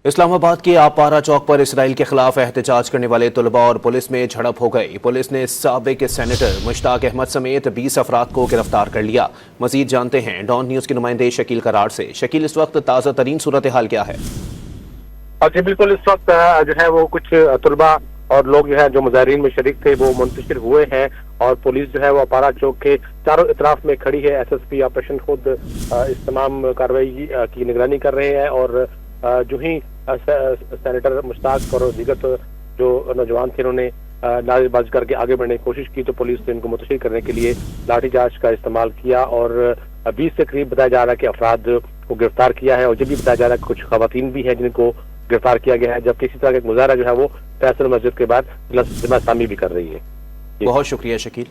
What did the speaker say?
اسلام آباد کے آپارہ چوک پر اسرائیل کے خلاف احتجاج کرنے والے طلباء اور پولیس میں جھڑپ ہو گئی۔ پولیس نے سابق سینیٹر مشتاق احمد سمیت 20 افراد کو گرفتار کر لیا۔ مزید جانتے ہیں ڈان نیوز کے نمائندے شکیل کراڑ سے۔ شکیل، اس وقت تازہ ترین صورتحال کیا ہے؟ جی بالکل، اس وقت جو ہے وہ کچھ طلباء اور لوگ جو ہے جو مظاہرین میں شریک تھے وہ منتشر ہوئے ہیں، اور پولیس جو ہے وہ آپارہ چوک کے چاروں اطراف میں کھڑی ہے۔ ایس ایس پی آپریشن خود اس تمام کارروائی کی نگرانی کر رہے ہیں، اور جو ہی سینیٹر مشتاق اور دیگر جو نوجوان تھے انہوں نے نعرے بازی کر کے آگے بڑھنے کی کوشش کی، تو پولیس نے ان کو منتشر کرنے کے لیے لاٹھی چارج کا استعمال کیا، اور 20 سے قریب بتایا جا رہا ہے کہ افراد کو گرفتار کیا ہے، اور یہ بھی بتایا جا رہا ہے کہ کچھ خواتین بھی ہیں جن کو گرفتار کیا گیا ہے، جبکہ اسی طرح کا ایک مظاہرہ جو ہے وہ فیصل مسجد کے بعد جمع اسلامی بھی کر رہی ہے۔ بہت شکریہ شکیل۔